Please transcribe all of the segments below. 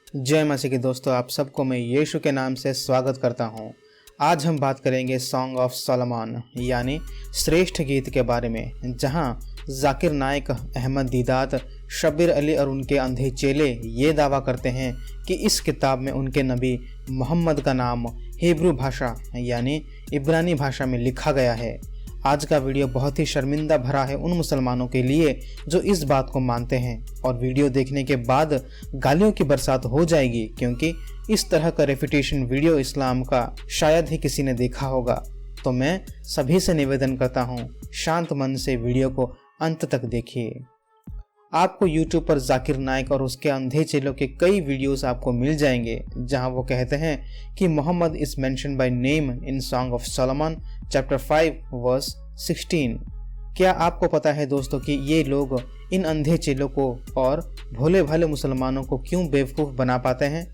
जय मसीह के दोस्तों, आप सबको मैं यीशु के नाम से स्वागत करता हूं। आज हम बात करेंगे सॉन्ग ऑफ सोलोमन यानी श्रेष्ठ गीत के बारे में, जहां जाकिर नाइक, अहमद दीदात, शब्बीर अली और उनके अंधे चेले ये दावा करते हैं कि इस किताब में उनके नबी मोहम्मद का नाम हिब्रू भाषा यानी इब्रानी भाषा में लिखा गया है। आज का वीडियो बहुत ही शर्मिंदा भरा है उन मुसलमानों के लिए जो इस बात को मानते हैं, और वीडियो देखने के बाद गालियों की बरसात हो जाएगी, क्योंकि इस तरह का रेफिटेशन वीडियो इस्लाम का शायद ही किसी ने देखा होगा। तो मैं सभी से निवेदन करता हूँ, शांत मन से वीडियो को अंत तक देखिए। आपको YouTube पर जाकिर नाइक और उसके अंधे चेलों के कई वीडियोस आपको मिल जाएंगे, जहां वो कहते हैं कि Muhammad is mention by name in song of Solomon chapter 5 verse 16। क्या आपको पता है दोस्तों कि ये लोग इन अंधे चेलों को और भोले भाले मुसलमानों को क्यों बेवकूफ़ बना पाते हैं?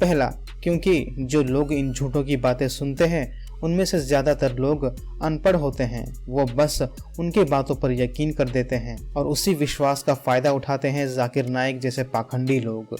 पहला, क्योंकि जो लोग इन झूठों की बातें सुनते हैं उनमें से ज़्यादातर लोग अनपढ़ होते हैं। वो बस उनकी बातों पर यकीन कर देते हैं और उसी विश्वास का फ़ायदा उठाते हैं जाकिर नाइक जैसे पाखंडी लोग।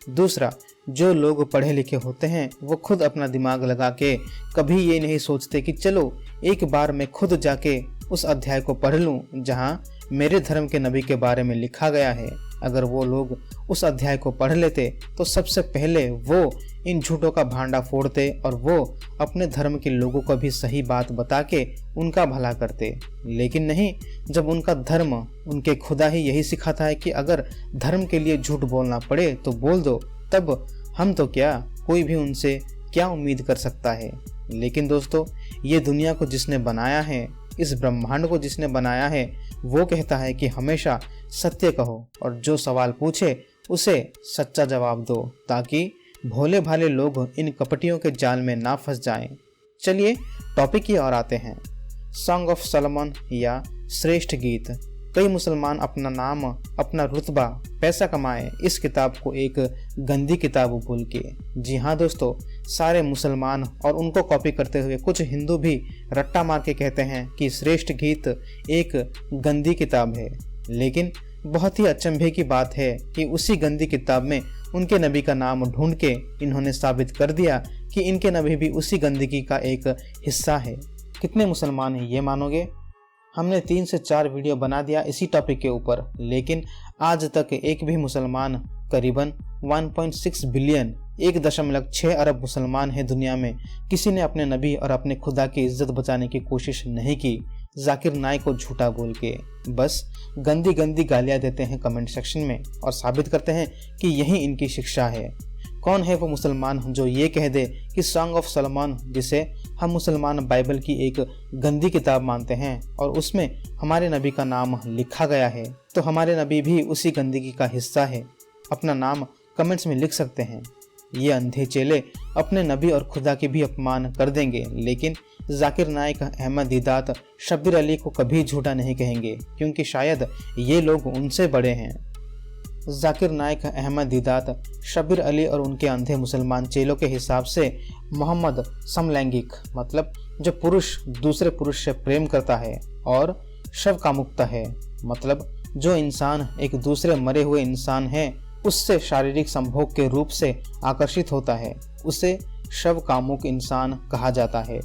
दूसरा, जो लोग पढ़े लिखे होते हैं वो खुद अपना दिमाग लगा के कभी ये नहीं सोचते कि चलो एक बार मैं खुद जाके उस अध्याय को पढ़ लूँ जहाँ मेरे धर्म के नबी के बारे में लिखा गया है। अगर वो लोग उस अध्याय को पढ़ लेते तो सबसे पहले वो इन झूठों का भांडा फोड़ते और वो अपने धर्म के लोगों को भी सही बात बता के उनका भला करते। लेकिन नहीं, जब उनका धर्म, उनके खुदा ही यही सिखाता है कि अगर धर्म के लिए झूठ बोलना पड़े तो बोल दो, तब हम तो क्या, कोई भी उनसे क्या उम्मीद कर सकता है। लेकिन दोस्तों, ये दुनिया को जिसने बनाया है, इस ब्रह्मांड को जिसने बनाया है, वो कहता है कि हमेशा सत्य कहो और जो सवाल पूछे उसे सच्चा जवाब दो, ताकि भोले भाले लोग इन कपटियों के जाल में ना फंस जाएं। चलिए टॉपिक की ओर आते हैं। सॉन्ग ऑफ सोलोमन या श्रेष्ठ गीत। कई मुसलमान अपना नाम, अपना रुतबा, पैसा कमाए इस किताब को एक गंदी किताब बोल के। जी हाँ दोस्तों, सारे मुसलमान और उनको कॉपी करते हुए कुछ हिंदू भी रट्टा मार के कहते हैं कि श्रेष्ठ गीत एक गंदी किताब है। लेकिन बहुत ही अचंभे की बात है कि उसी गंदी किताब में उनके नबी का नाम ढूंढ के इन्होंने साबित कर दिया कि इनके नबी भी उसी गंदगी का एक हिस्सा है। कितने मुसलमान हैं ये मानोगे? हमने 3 से 4 वीडियो बना दिया इसी टॉपिक के ऊपर, लेकिन आज तक एक भी मुसलमान, करीबन 1.6 बिलियन 1.6 अरब मुसलमान हैं दुनिया में, किसी ने अपने नबी और अपने खुदा की इज्जत बचाने की कोशिश नहीं की। जाकिर नाइक को झूठा बोल के बस गंदी गंदी गालियां देते हैं कमेंट सेक्शन में और साबित करते हैं कि यही इनकी शिक्षा है। कौन है वो मुसलमान जो ये कह दे कि सॉन्ग ऑफ सोलोमन, जिसे हम मुसलमान बाइबल की एक गंदी किताब मानते हैं और उसमें हमारे नबी का नाम लिखा गया है, तो हमारे नबी भी उसी गंदगी का हिस्सा है? अपना नाम कमेंट्स में लिख सकते हैं। ये अंधे चेले अपने नबी और खुदा के भी अपमान कर देंगे, लेकिन जाकिर नाइक, अहमद दीदात, शब्बीर अली को कभी झूठा नहीं कहेंगे, क्योंकि शायद ये लोग उनसे बड़े हैं। जाकिर नाइक, अहमद दीदात, शब्बीर अली और उनके अंधे मुसलमान चेलों के हिसाब से मोहम्मद समलैंगिक, मतलब जो पुरुष दूसरे पुरुष से प्रेम करता है, और शव का मुक्त है, मतलब जो इंसान एक दूसरे मरे हुए इंसान है उससे शारीरिक संभोग के रूप से आकर्षित होता है, उसे शव कामुक इंसान कहा जाता है।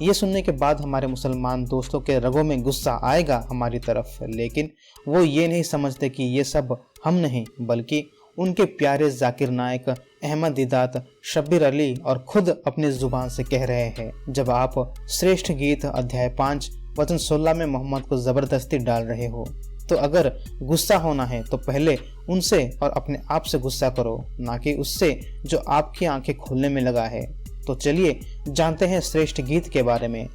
ये सुनने के बाद हमारे मुसलमान दोस्तों के रगों में गुस्सा आएगा हमारी तरफ, लेकिन वो ये नहीं समझते कि ये सब हम नहीं, बल्कि उनके प्यारे जाकिर नाइक, अहमद दीदात, शब्बीर अली और खुद अपनी जुबान से कह रहे हैं। जब आप श्रेष्ठ गीत अध्याय 5 वचन 16 में मोहम्मद को ज़बरदस्ती डाल रहे हो, तो अगर गुस्सा होना है तो पहले उनसे और अपने आप से गुस्सा करो, ना कि उससे जो आपकी आंखें खोलने में लगा है। तो चलिए जानते हैं श्रेष्ठ गीत के बारे में।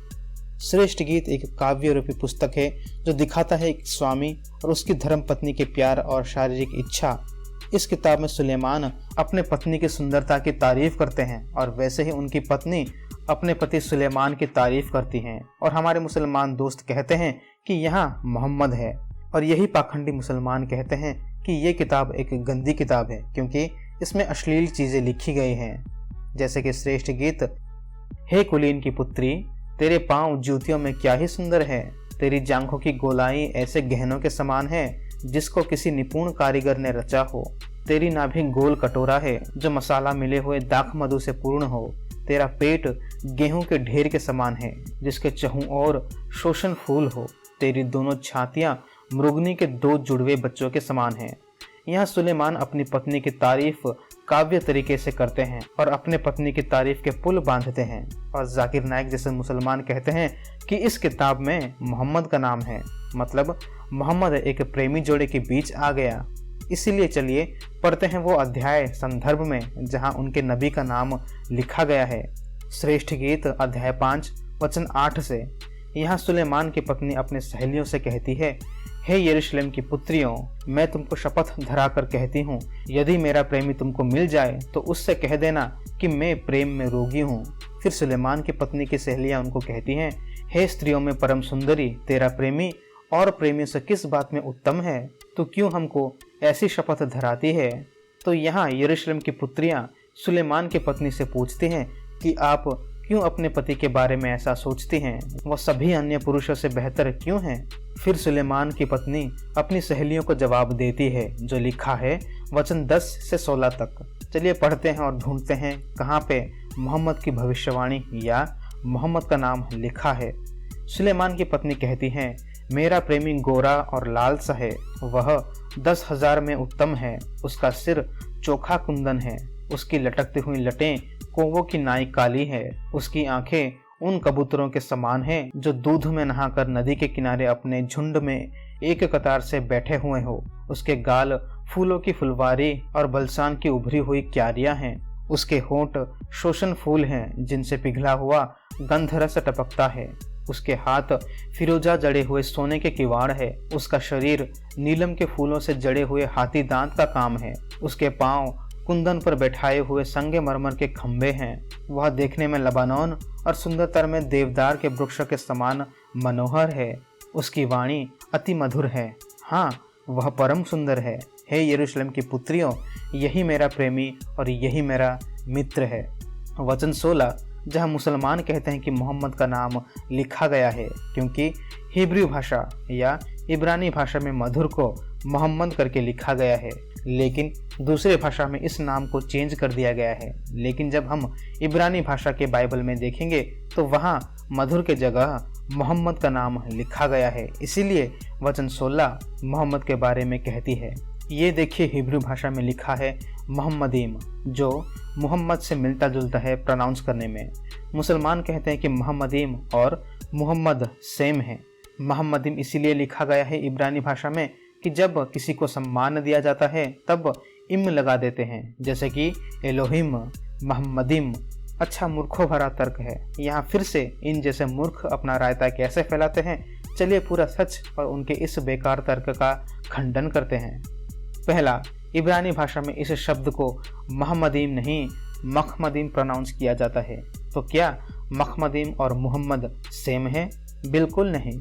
श्रेष्ठ गीत एक काव्य रूपी पुस्तक है जो दिखाता है एक स्वामी और उसकी धर्म पत्नी के प्यार और शारीरिक इच्छा। इस किताब में सुलेमान अपने पत्नी की सुंदरता की तारीफ करते हैं और वैसे ही उनकी पत्नी अपने पति सुलेमान की तारीफ करती हैं, और हमारे मुसलमान दोस्त कहते हैं कि यहाँ मोहम्मद है, और यही पाखंडी मुसलमान कहते हैं कि ये किताब एक गंदी किताब है क्योंकि इसमें अश्लील चीज़ें लिखी गई हैं, जैसे कि श्रेष्ठ गीत, हे कुलीन की पुत्री, तेरे पांव जूतियों में क्या ही सुंदर है, तेरी जांघों की गोलाई ऐसे गहनों के समान है जिसको किसी निपुण कारीगर ने रचा हो। तेरी नाभि गोल कटोरा है जो मसाला मिले हुए दाख मधु से पूर्ण हो। तेरा पेट गेहूं के ढेर के समान है जिसके चहुं और शोषण फूल हो। तेरी दोनों छातियां मृगनी के 2 जुड़वे बच्चों के समान हैं। यहाँ सुलेमान अपनी पत्नी की तारीफ काव्य तरीके से करते हैं और अपने पत्नी की तारीफ के पुल बांधते हैं। और जाकिर नाइक जैसे मुसलमान कहते हैं कि इस किताब में मोहम्मद का नाम है, मतलब मोहम्मद एक प्रेमी जोड़े के बीच आ गया। इसीलिए चलिए पढ़ते हैं वो अध्याय संदर्भ में जहाँ उनके नबी का नाम लिखा गया है। श्रेष्ठ गीत अध्याय 5 वचन 8 से। यहाँ सुलेमान की पत्नी अपने सहेलियों से कहती है, हे यरूशलेम की पुत्रियों, मैं तुमको शपथ धरा कर कहती हूँ, यदि मेरा प्रेमी तुमको मिल जाए तो उससे कह देना कि मैं प्रेम में रोगी हूँ। फिर सुलेमान की पत्नी की सहेलियाँ उनको कहती हैं, हे स्त्रियों में परम सुंदरी, तेरा प्रेमी और प्रेमी से किस बात में उत्तम है? तो क्यों हमको ऐसी शपथ धराती है? तो यहाँ यरूशलेम की पुत्रियाँ सुलेमान की पत्नी से पूछती हैं कि आप क्यों अपने पति के बारे में ऐसा सोचती हैं? वह सभी अन्य पुरुषों से बेहतर क्यों हैं? फिर सुलेमान की पत्नी अपनी सहेलियों को जवाब देती है जो लिखा है वचन 10 से 16 तक। चलिए पढ़ते हैं और ढूंढते हैं कहाँ पे मोहम्मद की भविष्यवाणी या मोहम्मद का नाम लिखा है। सुलेमान की पत्नी कहती हैं, मेरा प्रेमी गोरा और लाल सा है, वह 10,000 में उत्तम है। उसका सिर चोखा कुंदन है, उसकी लटकती हुई लटें कौवों की नाई काली है। उसकी आंखें उन कबूतरों के समान हैं जो दूध में नहाकर नदी के किनारे अपने झुंड में एक कतार से बैठे हुए हो। उसके गाल फूलों की फुलवारी और बलसान की उभरी हुई क्यारियां हैं। उसके होंठ शोषण फूल हैं जिनसे पिघला हुआ गंधरस टपकता है। उसके हाथ फिरोजा जड़े हुए सोने के किवाड़ है। उसका शरीर नीलम के फूलों से जड़े हुए हाथी दांत का काम है। उसके पांव कुंदन पर बैठाए हुए संगे मरमर के खंभे हैं। वह देखने में लबानोन और सुंदरतर में देवदार के वृक्ष के समान मनोहर है। उसकी वाणी अति मधुर है, हाँ वह परम सुंदर है। हे यरूशलेम की पुत्रियों, यही मेरा प्रेमी और यही मेरा मित्र है। वचन 16 जहाँ मुसलमान कहते हैं कि मोहम्मद का नाम लिखा गया है क्योंकि हिब्रू भाषा या इब्रानी भाषा में मधुर को मोहम्मद करके लिखा गया है, लेकिन दूसरे भाषा में इस नाम को चेंज कर दिया गया है। लेकिन जब हम इब्रानी भाषा के बाइबल में देखेंगे तो वहाँ मधुर के जगह मोहम्मद का नाम लिखा गया है। इसीलिए वचन 16 मोहम्मद के बारे में कहती है। ये देखिए हिब्रू भाषा में लिखा है मोहम्मदीम, जो मोहम्मद से मिलता जुलता है प्रोनाउंस करने में। मुसलमान कहते हैं कि मोहम्मदीम और मोहम्मद सेम है। मोहम्मदीम इसीलिए लिखा गया है इब्रानी भाषा में कि जब किसी को सम्मान दिया जाता है तब इम लगा देते हैं, जैसे कि एलोहिम, मोहम्मदीम। अच्छा मूर्खों भरा तर्क है। यहाँ फिर से इन जैसे मूर्ख अपना रायता कैसे फैलाते हैं, चलिए पूरा सच और उनके इस बेकार तर्क का खंडन करते हैं। पहला, इब्रानी भाषा में इस शब्द को मोहम्मदीम नहीं मखमदीम प्रोनाउंस किया जाता है। तो क्या मखमदीम और मोहम्मद सेम है? बिल्कुल नहीं।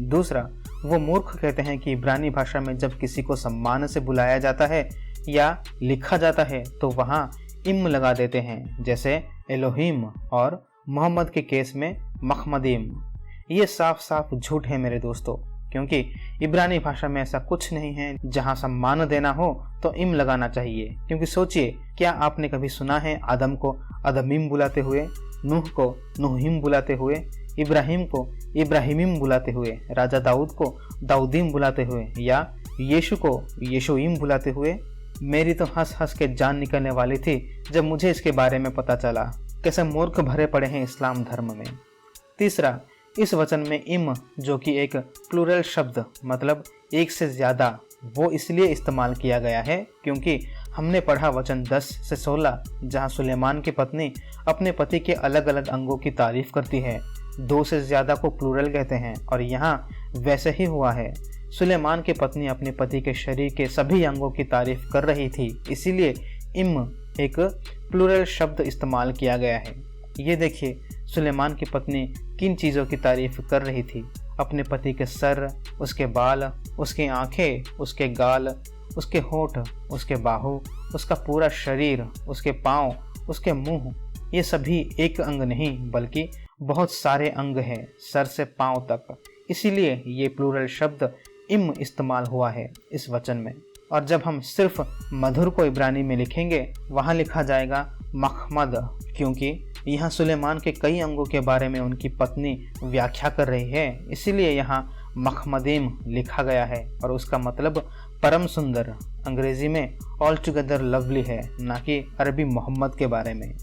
दूसरा, वो मूर्ख कहते हैं कि इब्रानी भाषा में जब किसी को सम्मान से बुलाया जाता है या लिखा जाता है तो वहाँ इम लगा देते हैं, जैसे एलोहिम और मोहम्मद के केस में मखमदीम। ये साफ साफ झूठ है मेरे दोस्तों, क्योंकि इब्रानी भाषा में ऐसा कुछ नहीं है। जहाँ सम्मान देना हो तो इम लगाना चाहिए। क्योंकि सोचिए, क्या आपने कभी सुना है आदम को अदमीम बुलाते हुए, नूह को नूहिम बुलाते हुए, इब्राहिम को इब्राहिमीम बुलाते हुए, राजा दाऊद को दाऊदीम बुलाते हुए या यीशु को यीशुईम बुलाते हुए? मेरी तो हंस हंस के जान निकलने वाली थी जब मुझे इसके बारे में पता चला। कैसे मूर्ख भरे पड़े हैं इस्लाम धर्म में। तीसरा, इस वचन में इम जो कि एक प्लूरल शब्द मतलब एक से ज़्यादा, वो इसलिए इस्तेमाल किया गया है क्योंकि हमने पढ़ा वचन 10 से 16 जहाँ सुलेमान की पत्नी अपने पति के अलग अलग अंगों की तारीफ करती है। 2 से ज़्यादा को प्लूरल कहते हैं और यहाँ वैसे ही हुआ है। सुलेमान की पत्नी अपने पति के शरीर के सभी अंगों की तारीफ कर रही थी, इसीलिए इम एक प्लूरल शब्द इस्तेमाल किया गया है। ये देखिए सुलेमान की पत्नी किन चीज़ों की तारीफ कर रही थी? अपने पति के सर, उसके बाल, उसकी आंखें, उसके गाल, उसके होठ, उसके बाहु, उसका पूरा शरीर, उसके पाँव, उसके मुंह। ये सभी एक अंग नहीं बल्कि बहुत सारे अंग हैं, सर से पाँव तक। इसीलिए ये प्लूरल शब्द इम इस्तेमाल हुआ है इस वचन में। और जब हम सिर्फ मधुर को इब्रानी में लिखेंगे वहाँ लिखा जाएगा महमद, क्योंकि यहाँ सुलेमान के कई अंगों के बारे में उनकी पत्नी व्याख्या कर रही है, इसीलिए यहाँ महमदीम लिखा गया है और उसका मतलब परम सुंदर अंग्रेजी में ऑल टुगेदर लवली है, ना कि अरबी मोहम्मद के बारे में।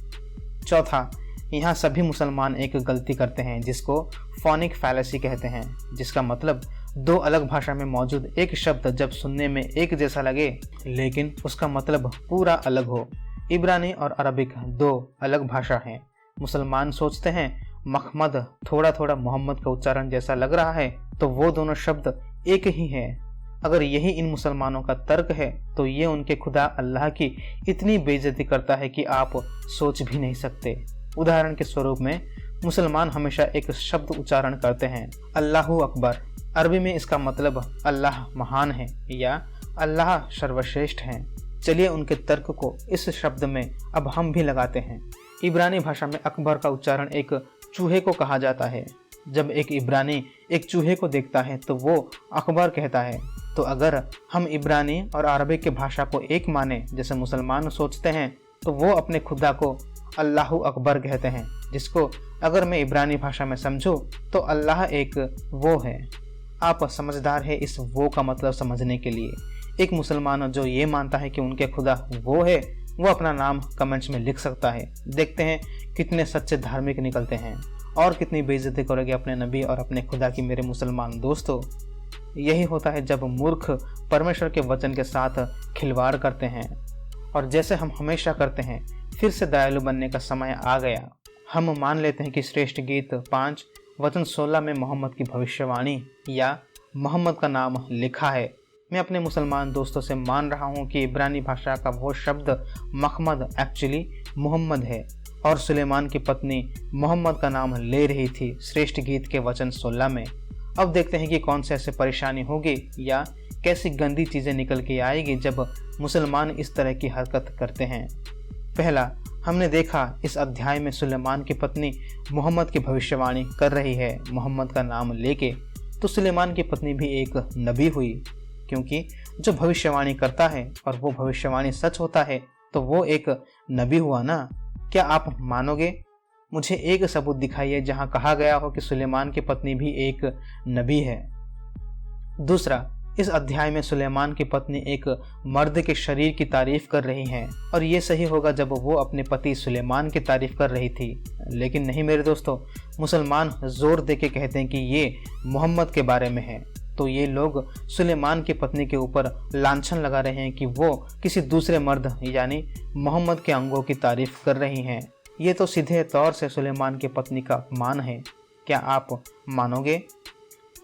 चौथा, यहाँ सभी मुसलमान एक गलती करते हैं जिसको फोनिक फैलेसी कहते हैं, जिसका मतलब दो अलग भाषा में मौजूद एक शब्द जब सुनने में एक जैसा लगे लेकिन उसका मतलब पूरा अलग हो। इब्रानी और अरबिक दो अलग भाषा हैं। मुसलमान सोचते हैं महमद थोड़ा थोड़ा मोहम्मद का उच्चारण जैसा लग रहा है, तो वो दोनों शब्द एक ही हैं। अगर यही इन मुसलमानों का तर्क है तो ये उनके खुदा अल्लाह की इतनी बेइज्जती करता है कि आप सोच भी नहीं सकते। उदाहरण के स्वरूप में मुसलमान हमेशा एक शब्द उच्चारण करते हैं, अल्लाहु अकबर। अरबी में इसका मतलब अल्लाह महान है या अल्लाह सर्वश्रेष्ठ है। चलिए उनके तर्क को इस शब्द में अब हम भी लगाते हैं। इब्रानी भाषा में अकबर का उच्चारण एक चूहे को कहा जाता है। जब एक इब्रानी एक चूहे को देखता है तो वो अकबर कहता है। तो अगर हम इब्रानी और अरबी की भाषा को एक माने जैसे मुसलमान सोचते हैं, तो वो अपने खुदा को अल्लाहु अकबर कहते हैं, जिसको अगर मैं इब्रानी भाषा में समझूं तो अल्लाह एक वो है। आप समझदार है इस वो का मतलब समझने के लिए। एक मुसलमान जो ये मानता है कि उनके खुदा वो है, वो अपना नाम कमेंट्स में लिख सकता है। देखते हैं कितने सच्चे धार्मिक निकलते हैं और कितनी बेइज्जती करोगे अपने नबी और अपने खुदा की मेरे मुसलमान दोस्तों। यही होता है जब मूर्ख परमेश्वर के वचन के साथ खिलवाड़ करते हैं, और जैसे हम हमेशा करते हैं फिर से दयालु बनने का समय आ गया। हम मान लेते हैं कि श्रेष्ठ गीत 5 वचन 16 में मोहम्मद की भविष्यवाणी या मोहम्मद का नाम लिखा है। मैं अपने मुसलमान दोस्तों से मान रहा हूँ कि इब्रानी भाषा का वो शब्द महमद एक्चुअली मोहम्मद है और सुलेमान की पत्नी मोहम्मद का नाम ले रही थी श्रेष्ठ गीत के वचन 16 में। अब देखते हैं कि कौन से ऐसे परेशानी होगी या कैसी गंदी चीज़ें निकल के आएगी जब मुसलमान इस तरह की हरकत करते हैं। पहला, हमने देखा इस अध्याय में सुलेमान की पत्नी मोहम्मद की भविष्यवाणी कर रही है मोहम्मद का नाम लेके। तो सुलेमान की पत्नी भी एक नबी हुई, क्योंकि जो भविष्यवाणी करता है और वो भविष्यवाणी सच होता है तो वो एक नबी हुआ ना। क्या आप मानोगे? मुझे एक सबूत दिखाइए जहां कहा गया हो कि सुलेमान की पत्नी भी एक नबी है। दूसरा, इस अध्याय में सुलेमान की पत्नी एक मर्द के शरीर की तारीफ कर रही हैं, और ये सही होगा जब वो अपने पति सुलेमान की तारीफ कर रही थी। लेकिन नहीं मेरे दोस्तों, मुसलमान जोर दे के कहते हैं कि ये मोहम्मद के बारे में है। तो ये लोग सुलेमान की पत्नी के ऊपर लांछन लगा रहे हैं कि वो किसी दूसरे मर्द यानी मोहम्मद के अंगों की तारीफ कर रही हैं। ये तो सीधे तौर से सुलेमान की पत्नी का अपमान है। क्या आप मानोगे?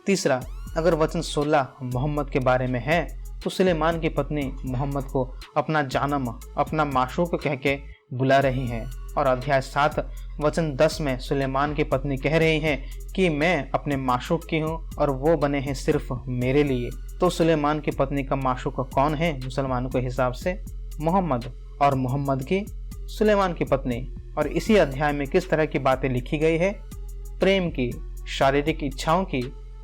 तीसरा, अगर वचन 16 मोहम्मद के बारे में है तो सुलेमान की पत्नी मोहम्मद को अपना जानम, अपना माशूक कह के बुला रही हैं, और अध्याय 7 वचन 10 में सुलेमान की पत्नी कह रही हैं कि मैं अपने माशूक की हूँ और वो बने हैं सिर्फ मेरे लिए। तो सुलेमान की पत्नी का माशूक कौन है मुसलमानों के हिसाब से? मोहम्मद, और मोहम्मद की सुलेमान की पत्नी। और इसी अध्याय में किस तरह की बातें लिखी गई है? प्रेम की, शारीरिक इच्छाओं की।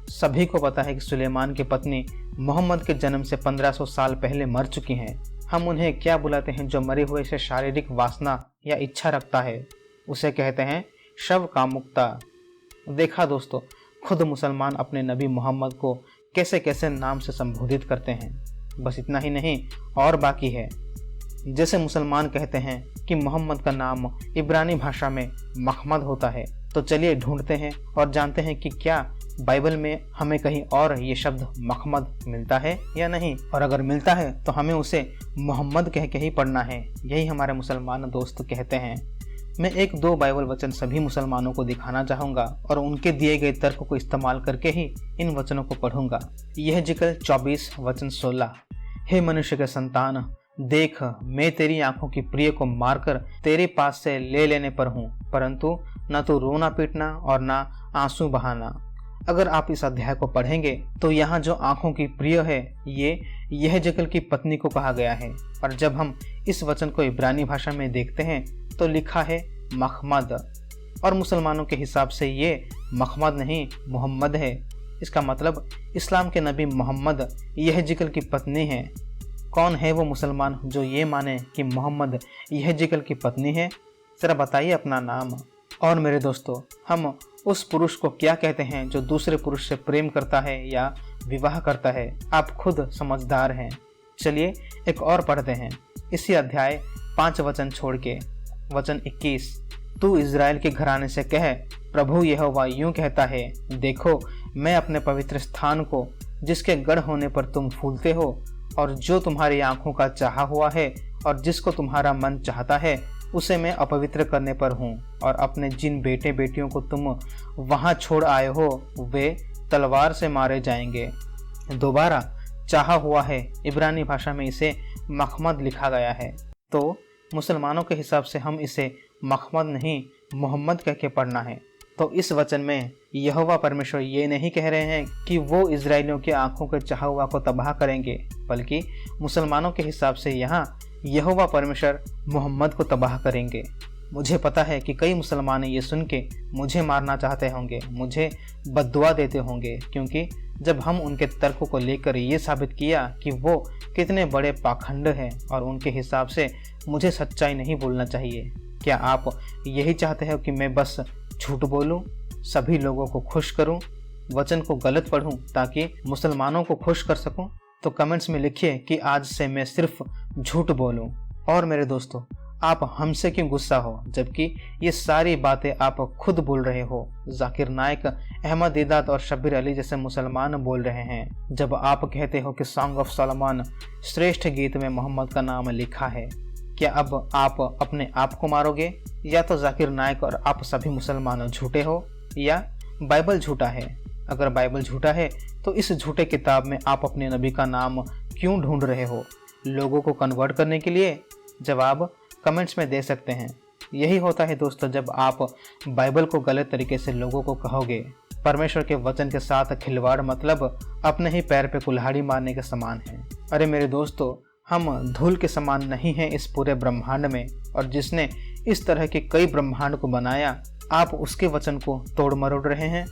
सभी को पता है कि सुलेमान की पत्नी मोहम्मद के जन्म से 1500 साल पहले मर चुकी हैं। हम उन्हें क्या बुलाते हैं जो मरे हुए से शारीरिक वासना या इच्छा रखता है? उसे कहते हैं शव कामुकता। देखा दोस्तों, खुद मुसलमान अपने नबी मोहम्मद को कैसे कैसे नाम से संबोधित करते हैं। बस इतना ही नहीं, और बाकी है। जैसे मुसलमान कहते हैं कि मोहम्मद का नाम इब्रानी भाषा में महमद होता है, तो चलिए ढूंढते हैं और जानते हैं कि क्या बाइबल में हमें कहीं और ये शब्द महमद मिलता है या नहीं, और अगर मिलता है तो हमें उसे मोहम्मद कह के ही पढ़ना है। यही हमारे मुसलमान दोस्त कहते हैं। मैं 1-2 बाइबल वचन सभी मुसलमानों को दिखाना चाहूँगा और उनके दिए गए तर्क को इस्तेमाल करके ही इन वचनों को पढ़ूंगा। यह जिक्र 24 वचन 16, हे मनुष्य के संतान, देख मैं तेरी आंखों की प्रिय को मारकर तेरे पास से ले लेने पर हूँ, परंतु न तो रोना पीटना और न आंसू बहाना। अगर आप इस अध्याय को पढ़ेंगे तो यहाँ जो आंखों की प्रिय है ये यहजकल की पत्नी को कहा गया है, और जब हम इस वचन को इब्रानी भाषा में देखते हैं तो लिखा है महमद, और मुसलमानों के हिसाब से ये महमद नहीं मोहम्मद है। इसका मतलब इस्लाम के नबी मोहम्मद यहजकल की पत्नी हैं। कौन है वो मुसलमान जो ये माने कि मोहम्मद यहजिकल की पत्नी है? ज़रा बताइए अपना नाम। और मेरे दोस्तों, हम उस पुरुष को क्या कहते हैं जो दूसरे पुरुष से प्रेम करता है या विवाह करता है? आप खुद समझदार हैं। चलिए एक और पढ़ते हैं, इसी अध्याय 5 वचन छोड़ के, वचन 21। तू इज़राइल के घराने से कह, प्रभु यहोवा यूं कहता है, देखो मैं अपने पवित्र स्थान को जिसके गढ़ होने पर तुम फूलते हो और जो तुम्हारी आंखों का चाहा हुआ है और जिसको तुम्हारा मन चाहता है, उसे मैं अपवित्र करने पर हूँ। और अपने जिन बेटे बेटियों को तुम वहाँ छोड़ आए हो वे तलवार से मारे जाएंगे। दोबारा चाहा हुआ है, इब्रानी भाषा में इसे मखमद लिखा गया है। तो मुसलमानों के हिसाब से हम इसे मखमद नहीं मोहम्मद कह के पढ़ना है। तो इस वचन में यहोवा परमेश्वर ये नहीं कह रहे हैं कि वो इजरायलियों की आंखों के चाहा हुआ को तबाह करेंगे, बल्कि मुसलमानों के हिसाब से यहाँ यहोवा परमेश्वर मोहम्मद को तबाह करेंगे। मुझे पता है कि कई मुसलमान ये सुन के मुझे मारना चाहते होंगे, मुझे बद्दुआ देते होंगे, क्योंकि जब हम उनके तर्कों को लेकर ये साबित किया कि वो कितने बड़े पाखंड हैं और उनके हिसाब से मुझे सच्चाई नहीं बोलना चाहिए। क्या आप यही चाहते हो कि मैं बस झूठ बोलूं, सभी लोगों को खुश करूं, वचन को गलत पढ़ूं ताकि मुसलमानों को खुश कर सकूं? तो कमेंट्स में लिखिए कि आज से मैं सिर्फ झूठ बोलूं। और मेरे दोस्तों, आप हमसे क्यों गुस्सा हो जबकि ये सारी बातें आप खुद बोल रहे हो? जाकिर नाइक, अहमद दीदात और शब्बीर अली जैसे मुसलमान बोल रहे हैं। जब आप कहते हो कि सॉन्ग ऑफ सोलोमन श्रेष्ठ गीत में मोहम्मद का नाम लिखा है, क्या अब आप अपने आप को मारोगे? या तो जाकिर नाइक और आप सभी मुसलमान झूठे हो या बाइबल झूठा है? अगर बाइबल झूठा है तो इस झूठे किताब में आप अपने नबी का नाम क्यों ढूंढ रहे हो? लोगों को कन्वर्ट करने के लिए? जवाब कमेंट्स में दे सकते हैं। यही होता है दोस्तों जब आप बाइबल को गलत तरीके से लोगों को कहोगे। परमेश्वर के वचन के साथ खिलवाड़ मतलब अपने ही पैर पे कुल्हाड़ी मारने के समान है। अरे मेरे दोस्तों, हम धूल के समान नहीं हैं इस पूरे ब्रह्मांड में, और जिसने इस तरह के कई ब्रह्मांड को बनाया, आप उसके वचन को तोड़ मरोड़ रहे हैं।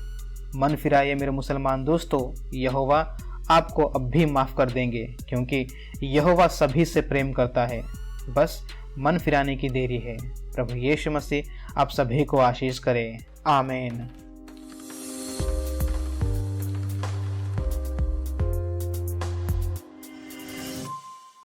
मन फिराइए मेरे मुसलमान दोस्तों, यहोवा आपको अब भी माफ़ कर देंगे, क्योंकि यहोवा सभी से प्रेम करता है। बस मन फिराने की देरी है। प्रभु यीशु मसीह आप सभी को आशीष करे। आमीन।